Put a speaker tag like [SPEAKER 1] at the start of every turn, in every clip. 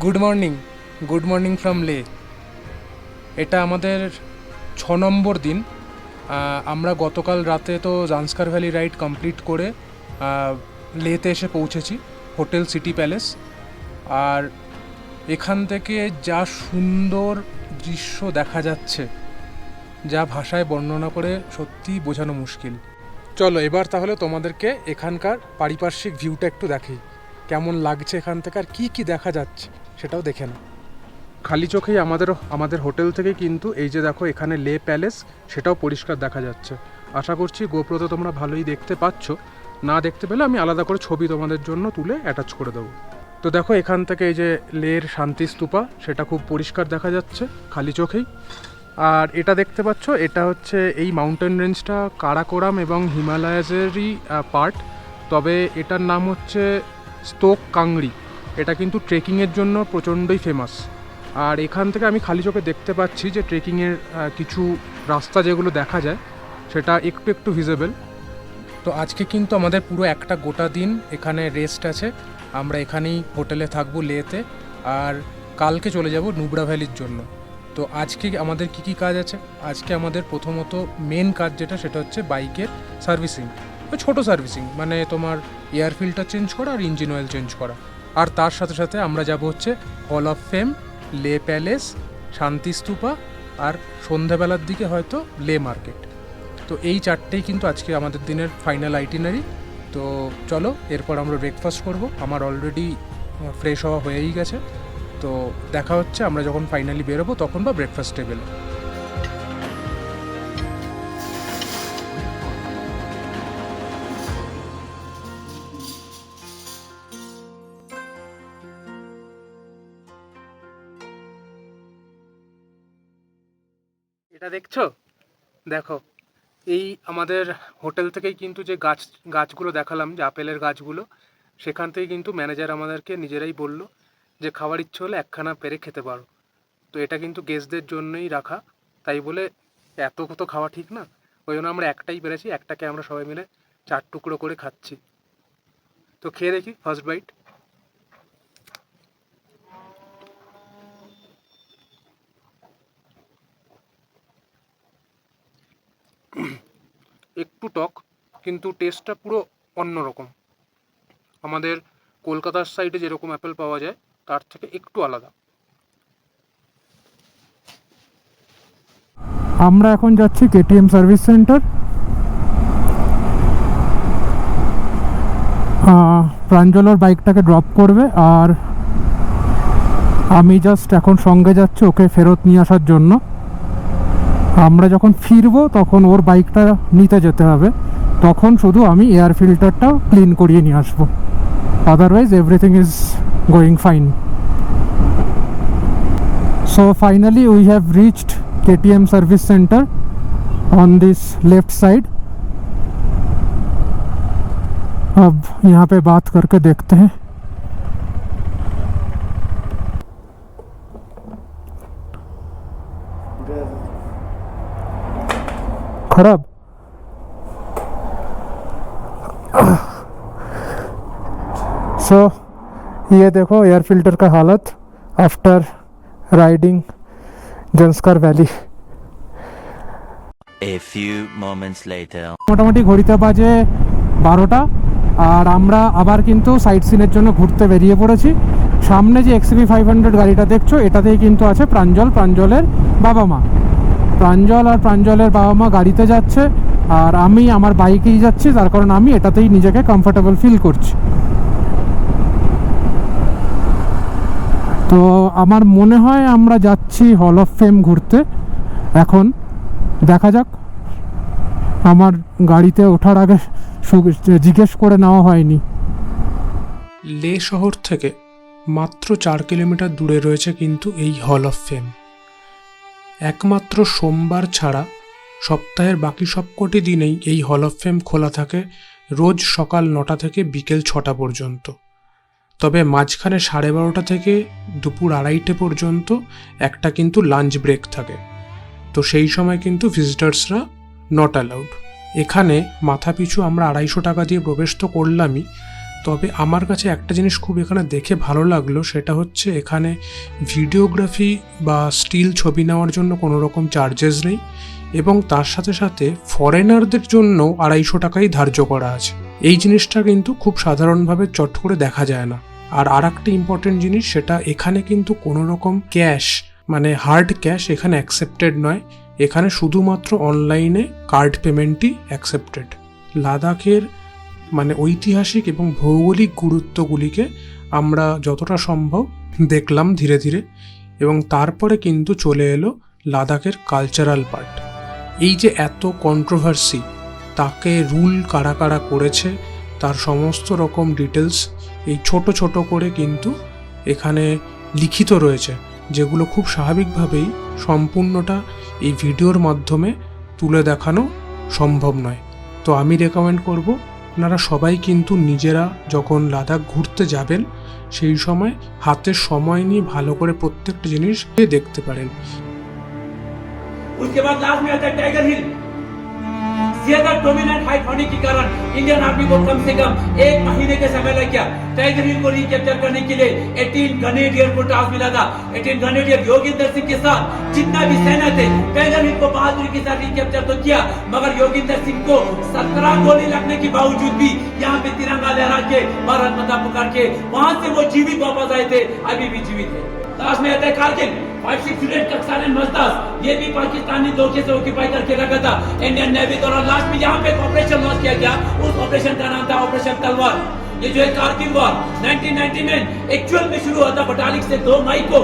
[SPEAKER 1] Good morning from লে। এটা আমাদের 6 নম্বর দিন। আমরা গতকাল রাতে তো জান্সকার ভ্যালি রাইড কমপ্লিট করে লেতে এসে পৌঁছেছি, হোটেল সিটি প্যালেস। আর এখান থেকে যা সুন্দর দৃশ্য দেখা যাচ্ছে, যা ভাষায় বর্ণনা করে সত্যি বোঝানো মুশকিল। চলো এবার তাহলে তোমাদেরকে এখানকার পারিপার্শ্বিক ভিউটা একটু দেখি, কেমন লাগছে এখান থেকে আর কি কি দেখা যাচ্ছে সেটাও দেখে নাও। খালি চোখেই আমাদের হোটেল থেকে কিন্তু এই যে দেখো এখানে লে প্যালেস, সেটাও পরিষ্কার দেখা যাচ্ছে। আশা করছি গোপ্রোতে তোমরা ভালোই দেখতে পাচ্ছ, না দেখতে পেলে আমি আলাদা করে ছবি তোমাদের জন্য তুলে অ্যাটাচ করে দেবো। তো দেখো এখান থেকে এই যে লের শান্তি স্তূপা, সেটা খুব পরিষ্কার দেখা যাচ্ছে খালি চোখেই। আর এটা দেখতে পাচ্ছ, এটা হচ্ছে এই মাউন্টেন রেঞ্জটা কারাকোরাম এবং হিমালয়াজেরই পার্ট, তবে এটার নাম হচ্ছে স্তোক কাংরি। এটা কিন্তু ট্রেকিংয়ের জন্য প্রচণ্ডই ফেমাস। আর এখান থেকে আমি খালি চোখে দেখতে পাচ্ছি যে ট্রেকিংয়ের কিছু রাস্তা যেগুলো দেখা যায় সেটা একটু একটু ভিজিবল। তো আজকে কিন্তু আমাদের পুরো একটা গোটা দিন এখানে রেস্ট আছে, আমরা এখানেই হোটেলে থাকবো লেতে। আর কালকে চলে যাব নুব্রা ভ্যালির জন্য। তো আজকে আমাদের কি কি কাজ আছে? আজকে আমাদের প্রথমত মেন কাজ যেটা, সেটা হচ্ছে বাইকের সার্ভিসিং, ছোটো সার্ভিসিং, মানে তোমার এয়ার ফিল্টার চেঞ্জ করা আর ইঞ্জিন অয়েল চেঞ্জ করা। আর তার সাথে সাথে আমরা যাব হচ্ছে হল অফ ফেম, লে প্যালেস, শান্তি স্তূপা, আর সন্ধ্যাবেলার দিকে হয়তো লে মার্কেট। তো এই চারটেই কিন্তু আজকে আমাদের দিনের ফাইনাল আইটিনারি। তো চলো এরপর আমরা ব্রেকফাস্ট করব। আমার অলরেডি ফ্রেশ হওয়া হয়েই গেছে। তো দেখা হচ্ছে আমরা যখন ফাইনালি বেরোবো তখন, বা ব্রেকফাস্ট টেবিলে। এটা দেখছো? দেখো, এই আমাদের হোটেল থেকেই কিন্তু যে গাছগুলো দেখালাম, যে আপেলের গাছগুলো, সেখান থেকে কিন্তু ম্যানেজার আমাদেরকে নিজেরাই বলল যে খাবার ইচ্ছে হলে একখানা পেরে খেতে পারো। তো এটা কিন্তু গেস্টদের জন্যই রাখা, তাই বলে এত কত খাওয়া ঠিক না, ওই জন্য আমরা একটাই পেরেছি, একটাকে আমরা সবাই মিলে 4 টুকরো করে খাচ্ছি। তো খেয়ে দেখি ফার্স্ট বাইট। একটু টক, কিন্তু টেস্টটা পুরো অন্যরকম। আমাদের কলকাতার সাইডে যেরকম অ্যাপেল পাওয়া যায় তার থেকে একটু আলাদা। আমরা এখন যাচ্ছি কেটিএম সার্ভিস সেন্টার। প্রাঞ্জল ওর বাইকটাকে ড্রপ করবে, আর আমি জাস্ট এখন সঙ্গে যাচ্ছি ওকে ফেরত নিয়ে আসার জন্য। আমরা যখন ফিরবো তখন ওর বাইকটা নিতে যেতে হবে, তখন শুধু আমি এয়ার ফিল্টারটা ক্লিন করিয়ে নিয়ে আসবো। Otherwise everything is going fine. So finally we have reached KTM service centre on this left side. अब यहाँ पे बात करके देखते हैं। खराब सो ये देखो एयर फिल्टर का हालत after riding Zanskar valley.
[SPEAKER 2] A few moments later.
[SPEAKER 1] মোটামুটি ঘড়িতে বাজে 12টা, আর আমরা আবার কিন্তু সাইট সিনের জন্য ঘুরতে বেরিয়ে পড়েছি। সামনে যে XCV 500 গাড়িটা দেখছো, এটাতেই কিন্তু আছে প্রাঞ্জলের বাবা মা। প্রাঞ্জলের বাবা মা গাড়িতে যাচ্ছে, আর আমি আমার বাইকেই যাচ্ছি, তার কারণ আমি এটাতেই নিজেকে কমফোর্টেবল ফিল করছি। তো আমার মনে হয় আমরা যাচ্ছি হল অফ ফেম ঘুরতে। এখন দেখা যাক, আমার গাড়িতে ওঠার আগে জিজ্ঞেস করে নেওয়া হয়নি। লে শহর থেকে মাত্র 4 কিলোমিটার দূরে রয়েছে কিন্তু এই হল অফ ফেম। একমাত্র সোমবার ছাড়া সপ্তাহের বাকি সবকটি দিনেই এই হল অফ ফেম খোলা থাকে, রোজ সকাল 9টা থেকে বিকেল 6টা পর্যন্ত। তবে মাঝখানে 12:30 থেকে দুপুর 2:30 পর্যন্ত একটা কিন্তু লাঞ্চ ব্রেক থাকে। তো সেই সময় কিন্তু ভিজিটার্সরা নট অ্যালাউড। এখানে মাথাপিছু আমরা 250 টাকা দিয়ে প্রবেশ তো করলামই, তবে আমার কাছে একটা জিনিস খুব এখানে দেখে ভালো লাগলো, সেটা হচ্ছে এখানে ভিডিওগ্রাফি বা স্টিল ছবি নেওয়ার জন্য কোনো রকম চার্জেস নেই, এবং তার সাথে সাথে ফরেনারদের জন্য 250 টাকাই ধার্য করা আছে। এই জিনিসটা কিন্তু খুব সাধারণভাবে চট করে দেখা যায় না। আর একটা ইম্পর্টেন্ট জিনিস, সেটা এখানে কিন্তু কোনো রকম ক্যাশ মানে হার্ড ক্যাশ এখানে অ্যাকসেপ্টেড নয়, এখানে শুধুমাত্র অনলাইনে কার্ড পেমেন্টই অ্যাকসেপ্টেড। লাদাখের মানে ঐতিহাসিক এবং ভৌগোলিক গুরুত্বগুলিকে আমরা যতটা সম্ভব দেখলাম ধীরে ধীরে, এবং তারপরে কিন্তু চলে এলো লাদাখের কালচারাল পার্ট। এই যে এত কন্ট্রোভার্সি, তাকে রুল কারা কারা করেছে তার সমস্ত রকম ডিটেলস এই ছোট ছোট করে কিন্তু এখানে লিখিত রয়েছে, যেগুলো খুব স্বাভাবিকভাবেই সম্পূর্ণটা এই ভিডিওর মাধ্যমে তুলে দেখানো সম্ভব নয়। তো আমি রেকমেন্ড করব আপনারা সবাই কিন্তু নিজেরা যখন লাদাখ ঘুরতে যাবেন সেই সময় হাতে সময় নিয়ে ভালো করে প্রত্যেকটা জিনিস দেখতে পারেন।
[SPEAKER 3] उसके बाद लास्ट में आता है टाइगर हिल। ज्यादा डोमिनेंट हाइट होने के कारण इंडियन आर्मी को कम से कम 1 महीने के समय लग गया टाइगर हिल को रिकैप्चर करने के लिए। 18 ग्रेनेडियर को टास्क मिला था। 18 ग्रेनेडियर योगिंदर सिंह के साथ जितना भी सेना थे, टाइगर हिल को बहादुरी के साथ रिकैप्चर तो किया, मगर योगिंदर सिंह को 17 गोली लगने के बावजूद भी यहाँ पे तिरंगा लहरा के भारत माता पुकार के वहां से वो जीवित वापस आए थे, अभी भी जीवित है। लास्ट में आता है कारगिल। 5-6 यूनिट कक्सान मजदास, ये भी पाकिस्तानी धोखे से ऑक्यूपाई करके रखा था इंडियन नेवी द्वारा। लास्ट में यहाँ पे एक ऑपरेशन लॉन्च किया गया, उस ऑपरेशन का नाम था ऑपरेशन तलवार। ये जो है कारगिल वॉर 1990 में एक्चुअल में शुरू हुआ था 48 से 2 मई को,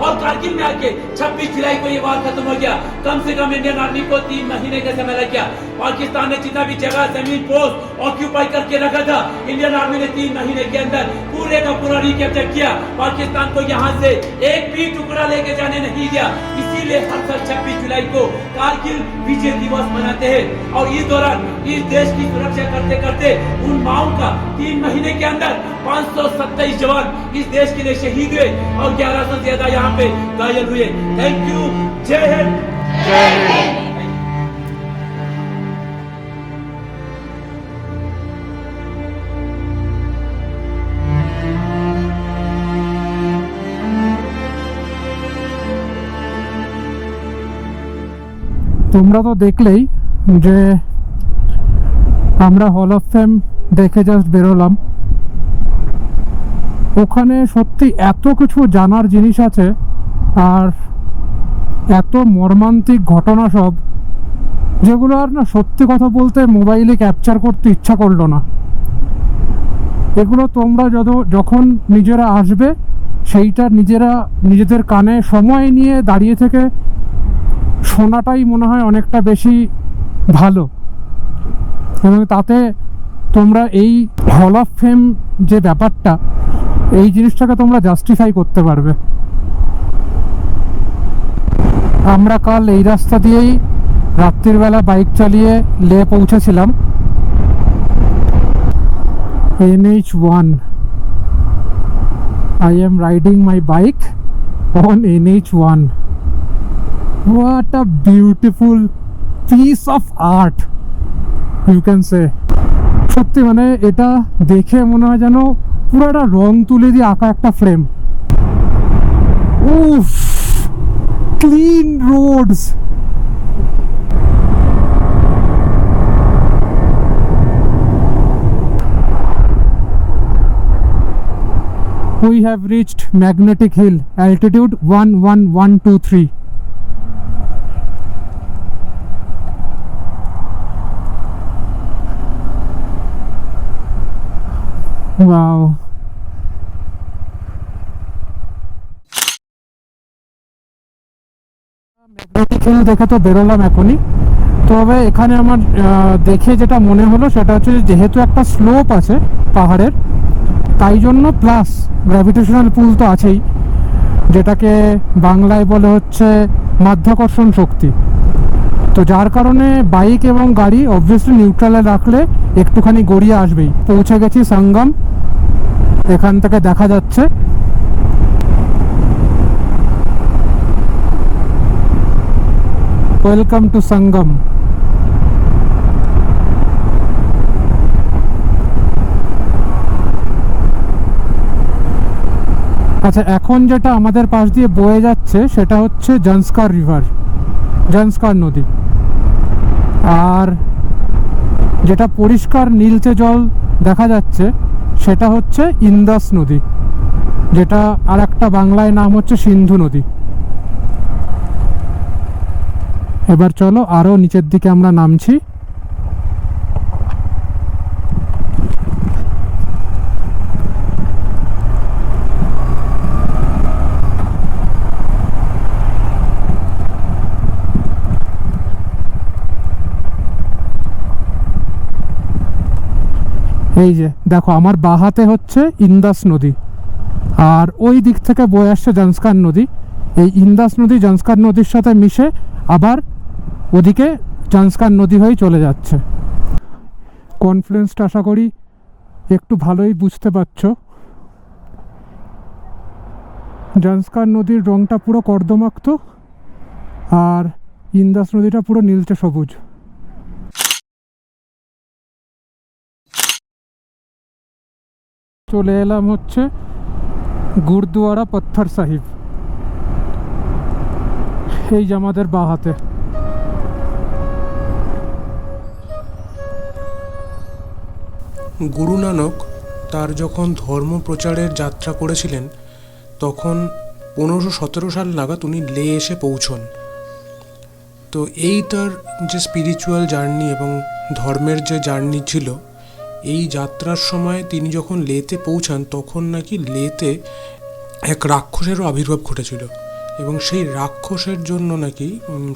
[SPEAKER 3] और कारगिल में आके 26 जुलाई को ये वार खत्म हो गया। कम से कम इंडियन आर्मी को 3 महीने का समय लग गया। पाकिस्तान ने जितना भी जगह जमीन पोस्ट ऑक्यूपाई करके रखा था, इंडियन आर्मी ने 3 महीने के अंदर पूरे का पूरा रिकैप्चर किया। पाकिस्तान को यहाँ से एक भी टुकड़ा लेके जाने नहीं दिया। इसीलिए हर साल 26 जुलाई को कारगिल विजय दिवस मनाते हैं, और इस दौरान इस देश की सुरक्षा करते करते उन माओं का 3 महीने के अंदर 527 जवान इस देश के लिए शहीद हुए और 1100 से ज्यादा यहाँ पे घायल हुए। Thank you. जय हिंद। जय हिंद।
[SPEAKER 4] তোমরা তো দেখলেই যে আমরা হল অফ ফেম দেখে জাস্ট বেরোলাম। ওখানে সত্যি এত কিছু জানার জিনিস আছে, আর এত মর্মান্তিক ঘটনা সব, যেগুলো আর না সত্যি কথা বলতে মোবাইলে ক্যাপচার করতে ইচ্ছা করলো না। এগুলো তোমরা যখন নিজেরা আসবে সেইটা নিজেদের কানে সময় নিয়ে দাঁড়িয়ে থেকে শোনাটাই মনে হয় অনেকটা বেশি ভালো, এবং তাতে তোমরা এই হল অফ ফেম যে ব্যাপারটা, এই জিনিসটাকে তোমরা জাস্টিফাই করতে পারবে। আমরা কাল এই রাস্তা দিয়েই রাত্রিবেলা বাইক চালিয়ে লে পৌঁছেছিলাম। NH1 I am riding my bike on NH1. What a beautiful piece of art you can say. সত্যি মানে এটা দেখে মনে হয় যেন পুরো একটা রং তুলে দিয়ে আঁকা একটা ফ্রেম। উফ, clean roads. We have reached Magnetic Hill, altitude 11123. Wow. Magnetic Hill দেখে তো বেরোলাম এখনই। তবে এখানে আমার দেখে যেটা মনে হলো সেটা হচ্ছে যেহেতু একটা স্লোপ আছে পাহাড়ের, তাই জন্য প্লাস গ্র্যাভিটেশনাল পুল তো আছেই, যেটাকে বাংলায় বলে হচ্ছে মাধ্যাকর্ষণ শক্তি। তো যার কারণে বাইক এবং গাড়ি অবভিয়াসলি নিউট্রালে রাখলে একটুখানি গড়িয়ে আসবেই। পৌঁছে গেছি সঙ্গম, এখান থেকে দেখা যাচ্ছে। ওয়েলকাম টু সঙ্গম। আচ্ছা, এখন যেটা আমাদের পাশ দিয়ে বয়ে যাচ্ছে সেটা হচ্ছে জান্সকার রিভার, জান্সকার নদী। আর যেটা পরিষ্কার নীলচে জল দেখা যাচ্ছে সেটা হচ্ছে ইন্দাস নদী, যেটা আর একটা বাংলায় নাম হচ্ছে সিন্ধু নদী। এবার চলো আরো নিচের দিকে আমরা নামছি। এই যে দেখো, আমার বাঁ হাতে হচ্ছে ইন্দাস নদী, আর ওই দিক থেকে বয়ে আসছে জান্সকার নদী। এই ইন্দাস নদী জান্সকার নদীর সাথে মিশে আবার ওদিকে জান্সকার নদী হয়ে চলে যাচ্ছে। কনফ্লুয়েন্সটা আশা করি একটু ভালোই বুঝতে পারছো। জান্সকার নদীর রংটা পুরো কর্দমাক্ত, আর ইন্দাস নদীটা পুরো নীলচে সবুজ। চলে এলাম হচ্ছে গুরুদুয়ারা পত্থর সাহিব, এই যে আমাদের বাঁ হাতে।
[SPEAKER 1] গুরু নানক তার যখন ধর্ম প্রচারের যাত্রা করেছিলেন তখন 1517 সাল নাগাদ উনি লে এসে পৌঁছন। তো এই তার যে স্পিরিচুয়াল জার্নি এবং ধর্মের যে জার্নি ছিল, এই যাত্রার সময় তিনি যখন লেতে পৌঁছান তখন নাকি লেতে এক রাক্ষসেরও আবির্ভাব ঘটেছিল, এবং সেই রাক্ষসের জন্য নাকি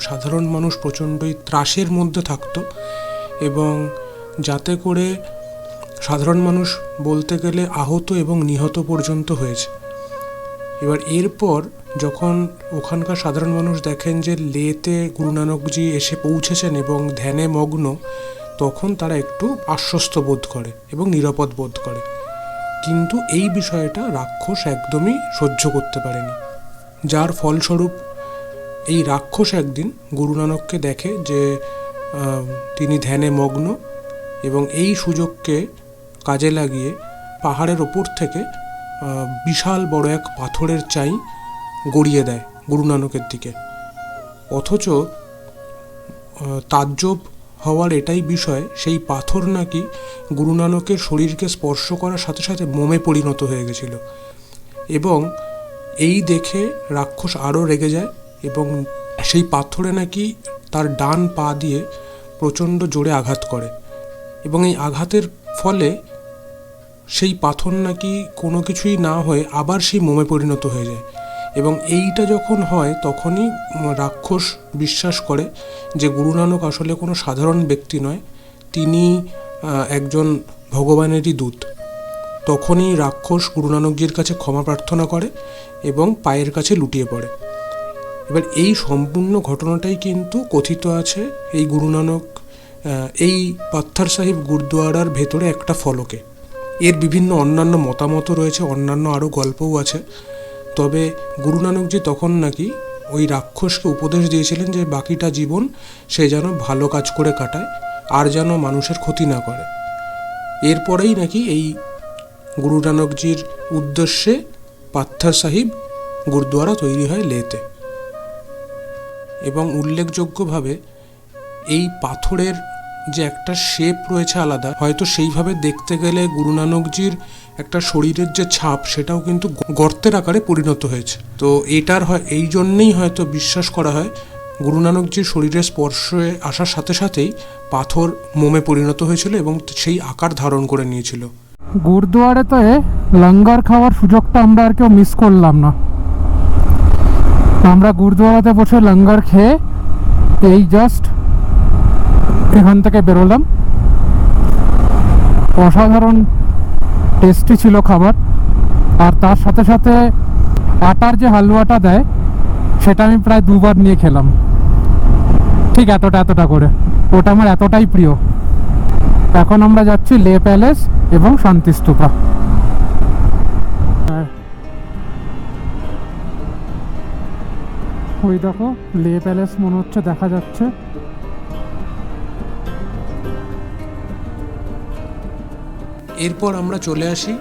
[SPEAKER 1] সাধারণ মানুষ প্রচণ্ডই ত্রাসের মধ্যে থাকতো, এবং যাতে করে সাধারণ মানুষ বলতে গেলে আহত এবং নিহত পর্যন্ত হয়েছে। এবার এরপর যখন ওখানকার সাধারণ মানুষ দেখেন যে লেতে গুরু নানকজি এসে পৌঁছেছেন এবং ধ্যানে মগ্ন, তখন তারা একটু আশ্বস্ত বোধ করে এবং নিরাপদ বোধ করে। কিন্তু এই বিষয়টা রাক্ষস একদমই সহ্য করতে পারেনি, যার ফলস্বরূপ এই রাক্ষস একদিন গুরু নানককে দেখে যে তিনি ধ্যানে মগ্ন, এবং এই সুযোগকে কাজে লাগিয়ে পাহাড়ের ওপর থেকে বিশাল বড় এক পাথরের চাই গড়িয়ে দেয় গুরু নানকের দিকে। অথচ তাজ্জব হওয়ার এটাই বিষয়, সেই পাথর নাকি গুরু নানকের শরীরকে স্পর্শ করার সাথে সাথে মোমে পরিণত হয়ে গেছিল, এবং এই দেখে রাক্ষস আরও রেগে যায় এবং সেই পাথরে নাকি তার ডান পা দিয়ে প্রচণ্ড জোরে আঘাত করে, এবং এই আঘাতের ফলে সেই পাথর নাকি কোনো কিছুই না হয়ে আবার সেই মোমে পরিণত হয়ে যায়। এবং এইটা যখন হয় তখনই রাক্ষস বিশ্বাস করে যে গুরু নানক আসলে কোনো সাধারণ ব্যক্তি নয়, তিনি একজন ভগবানেরই দূত। তখনই রাক্ষস গুরু নানকজির কাছে ক্ষমা প্রার্থনা করে এবং পায়ের কাছে লুটিয়ে পড়ে। এবার এই সম্পূর্ণ ঘটনাটাই কিন্তু কথিত আছে এই গুরু নানক এই পত্থর সাহিব গুরুদুয়ারার ভেতরে একটা ফলকে। এর বিভিন্ন অন্যান্য মতামতও রয়েছে, অন্যান্য আরও গল্পও আছে। তবে গুরু নানকজি তখন নাকি ওই রাক্ষসকে উপদেশ দিয়েছিলেন যে বাকিটা জীবন সে যেন ভালো কাজ করে কাটায়, আর যেন মানুষের ক্ষতি না করে। এরপরেই নাকি এই গুরু নানকজির উদ্দেশ্যে পত্থর সাহিব গুরুদুয়ারা তৈরি হয় লেতে। এবং উল্লেখযোগ্যভাবে এই পাথরের যে একটা শেপ রয়েছে আলাদা, হয়তো সেইভাবে দেখতে গেলে গুরু নানকজির একটা শরীরের যে ছাপ সেটাও কিন্তু গর্তের আকারে পরিণত হয়েছে। তো এটার এই জন্যেই হয়তো বিশ্বাস করা হয় গুরু নানকজির শরীরের স্পর্শে আসার সাথে সাথেই পাথর মোমে পরিণত হয়েছিল এবং সেই আকার ধারণ করে নিয়েছিল।
[SPEAKER 4] গুরুদুয়ারাতে লঙ্গর খাওয়ার সুযোগটা আমরা আর কেউ মিস করলাম না। আমরা গুরুদুয়ারাতে বসে লঙ্গর খেয়ে এই জাস্ট এখান থেকে বেরোলাম। অসাধারণ টেস্টি ছিল খাবার, আর তার সাথে সাথে আটার যে হালুয়াটা দেয় সেটা আমি প্রায় দুবার নিয়ে খেলাম, ঠিক এতটা করে। ওটা আমার এতটাই প্রিয়। এখন আমরা যাচ্ছি লে প্যালেস এবং শান্তিস্তূপা। ওই দেখো লে প্যালেস মনে হচ্ছে দেখা যাচ্ছে।
[SPEAKER 1] এরপর আমরা চলে আসি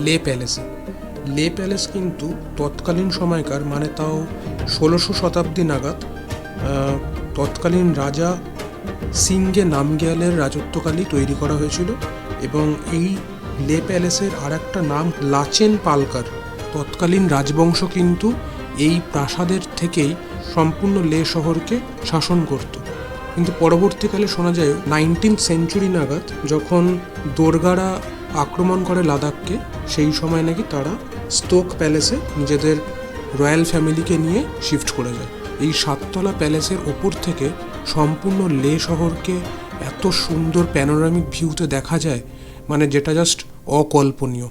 [SPEAKER 1] লে প্যালেসে। লে প্যালেস কিন্তু তৎকালীন সময়কার মানে তাও 16শো শতাব্দী নাগাদ তৎকালীন রাজা সিঙ্গে নামগিয়ালের রাজত্বকালেই তৈরি করা হয়েছিল এবং এই লে প্যালেসের আর একটা নাম লাচেন পালকার। তৎকালীন রাজবংশ কিন্তু এই প্রাসাদের থেকেই সম্পূর্ণ লে শহরকে শাসন করত। কিন্তু পরবর্তীকালে শোনা যায় 19th সেঞ্চুরি নাগাদ যখন দোরগারা আক্রমণ করে লাদাখকে, সেই সময় নাকি তারা স্টোক প্যালেসে নিজেদের রয়্যাল ফ্যামিলিকে নিয়ে শিফট করে যায়। এই 7তলা প্যালেসের ওপর থেকে সম্পূর্ণ লে শহরকে এত সুন্দর প্যানোরামিক ভিউতে দেখা যায়, মানে যেটা জাস্ট অকল্পনীয়।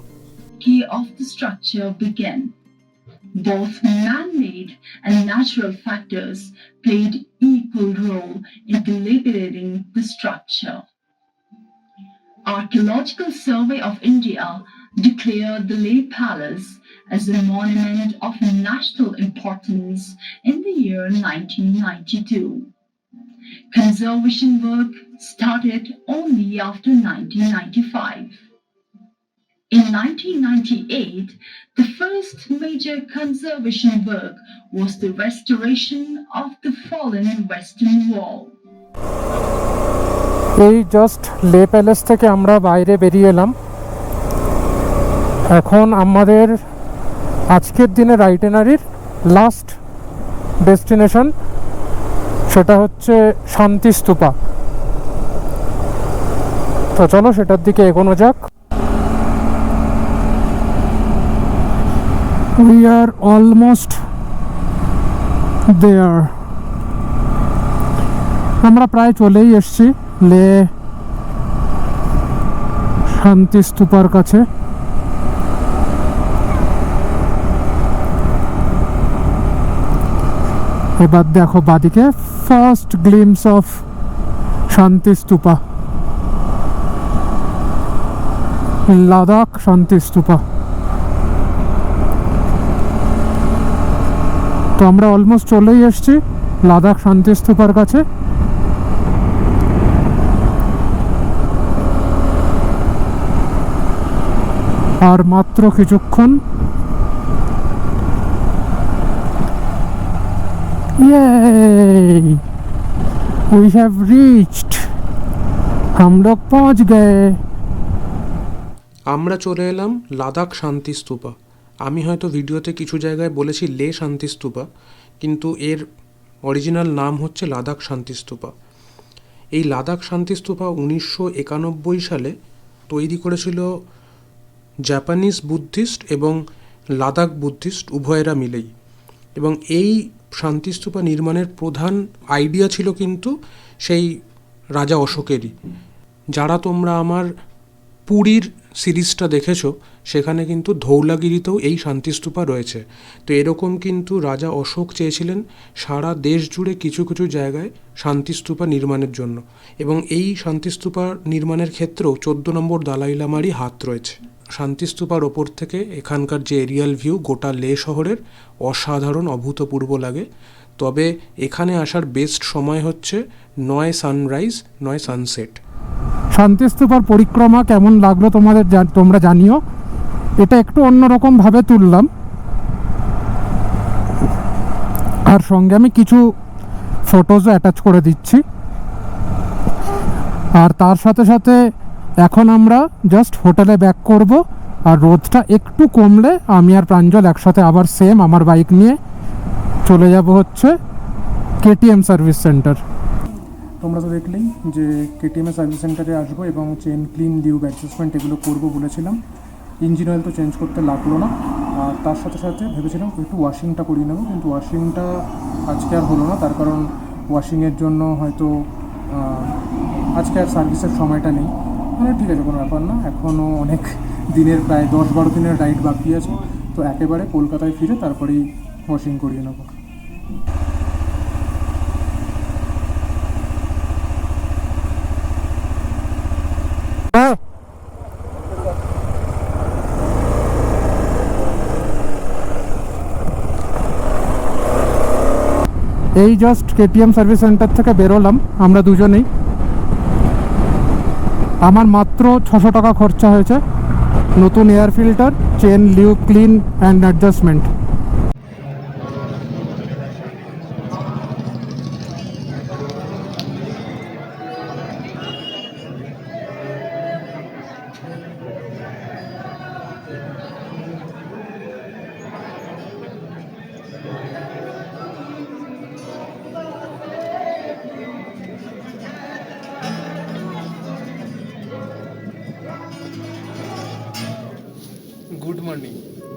[SPEAKER 5] Of the structure began. Both man-made and natural factors played equal role in deliberating the structure. Archaeological Survey of India declared the Leh Palace as a monument of national importance in the year 1992. Conservation work started only after 1995. In 1998, the first major conservation work was the restoration of the fallen western wall.
[SPEAKER 4] এই just লে palace থেকে আমরা বাইরে বেরিয়ে এলাম। এখন আমাদের আজকের দিনের আইটেনারির লাস্ট ডেস্টিনেশন, সেটা হচ্ছে শান্তি স্তূপা। তো চলো সেটার দিকে এগোনো যাক। We are almost there. আমরা প্রায় চলেই এসেছি লে শান্তি স্তূপার কাছে। এবার দেখো বাদিকে ফার্স্ট গ্লিমস অফ শান্তি স্তূপা, লাদাখ শান্তি স্তূপা। তো আমরা অলমোস্ট চলেই এসেছি লাদাখ শান্তি স্তূপার কাছে। আর মাত্র কিছুক্ষণ। Yay! We have reached. हम लोग पहुंच गए।
[SPEAKER 1] আমরা চলে এলাম লাদাখ শান্তি স্তূপা। আমি হয়তো ভিডিওতে কিছু জায়গায় বলেছি লে শান্তি স্তূপা, কিন্তু এর অরিজিনাল নাম হচ্ছে লাদাখ শান্তি স্তূপা। এই লাদাখ শান্তি স্তূপা 1991 সালে তৈরি করেছিল জাপানিজ বুদ্ধিস্ট এবং লাদাখ বুদ্ধিস্ট উভয়েরা মিলেই। এবং এই শান্তিস্তূপা নির্মাণের প্রধান আইডিয়া ছিল কিন্তু সেই রাজা অশোকেরই। যারা তোমরা আমার পুরীর সিরিজটা দেখেছো, সেখানে কিন্তু ধৌলাগিরিতেও এই শান্তিস্তূপা রয়েছে। তো এরকম কিন্তু রাজা অশোক চেয়েছিলেন সারা দেশ জুড়ে কিছু কিছু জায়গায় শান্তিস্তূপা নির্মাণের জন্য, এবং এই শান্তিস্তূপা নির্মাণের ক্ষেত্রেও 14 নম্বর দালাই লামারই হাত রয়েছে। শান্তিস্তূপার ওপর থেকে এখানকার যে এরিয়াল ভিউ গোটা লে শহরের অসাধারণ অভূতপূর্ব লাগে। তবে এখানে আসার বেস্ট সময় হচ্ছে নয় সানরাইজ নয় সানসেট।
[SPEAKER 4] শান্তিস্তূপার পরিক্রমা কেমন লাগলো তোমাদের তোমরা জানিও। এটা একটু অন্যরকম ভাবে তুললাম, আর সঙ্গে আমি কিছু ফটোজও অ্যাটাচ করে দিচ্ছি। আর তার সাথে সাথে এখন আমরা জাস্ট হোটেলে ব্যাক করব, আর রোদটা একটু কমলে আমি আর প্রাঞ্জল একসাথে আবার সেম আমার বাইক নিয়ে চলে যাব হচ্ছে কেটিএম সার্ভিস সেন্টার। তোমরা তো দেখলেই যে কেটিএম সার্ভিস সেন্টারে আসবো এবং চেন ক্লিন লিউব অ্যাডজাস্টমেন্ট এগুলো করবো বলেছিলাম। ইঞ্জিন অয়েল তো চেঞ্জ করতে লাগলো না, আর তার সাথে সাথে ভেবেছিলাম একটু ওয়াশিংটা করিয়ে নেবো, কিন্তু ওয়াশিংটা আজকে আর হলো না। তার কারণ ওয়াশিংয়ের জন্য হয়তো আজকে আর সার্ভিসের সময়টা নেই। ঠিক আছে, কোনো ব্যাপার না, এখনও অনেক দিনের প্রায় 10-12 দিনের রাইড বাকি আছে। তো একেবারে কলকাতায় ফিরে তারপরেই ওয়াশিং করিয়ে নেবো। এই জাস্ট কেটিএম সার্ভিস সেন্টার থেকে বেরোলাম আমরা দুজনেই। আমার মাত্র 600 টাকা খরচা হয়েছে নতুন air filter, chain lube clean and adjustment.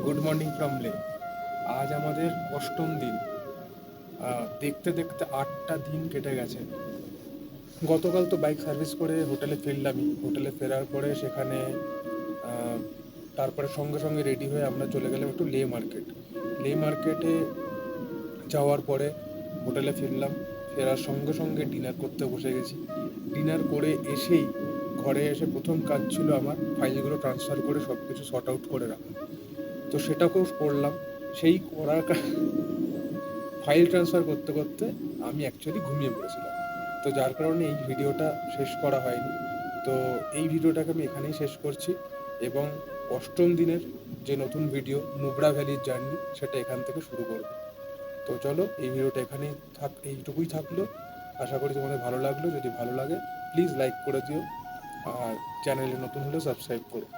[SPEAKER 1] Good morning from লে। আজ আমাদের অষ্টম দিন। দেখতে দেখতে 8টা দিন কেটে গেছে। গতকাল তো বাইক সার্ভিস করে হোটেলে ফিরলামই। হোটেলে ফেরার পরে সেখানে তারপরে সঙ্গে সঙ্গে রেডি হয়ে আমরা চলে গেলাম একটু লে মার্কেটে যাওয়ার পরে হোটেলে ফিরলাম। ফেরার সঙ্গে সঙ্গে ডিনার করতে বসে গেছি। ডিনার করে এসেই ঘরে এসে প্রথম কাজ ছিল আমার ফাইলগুলো ট্রান্সফার করে সব কিছু সর্ট আউট করে রাখা। তো সেটাকেও করলাম। সেই করার ফাইল ট্রান্সফার করতে করতে আমি অ্যাকচুয়ালি ঘুমিয়ে পড়েছিলাম। তো যার কারণে এই ভিডিওটা শেষ করা হয়নি। তো এই ভিডিওটাকে আমি এখানেই শেষ করছি এবং অষ্টম দিনের যে নতুন ভিডিও নুব্রা ভ্যালির জার্নি সেটা এখান থেকে শুরু করব। তো চলো, এই ভিডিওটা এখানেই এইটুকুই থাকলো। আশা করি তোমাদের ভালো লাগলো। যদি ভালো লাগে প্লিজ লাইক করে দিও আর চ্যানেলে নতুন হলে সাবস্ক্রাইব করো।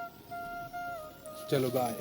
[SPEAKER 1] চলো, বাই।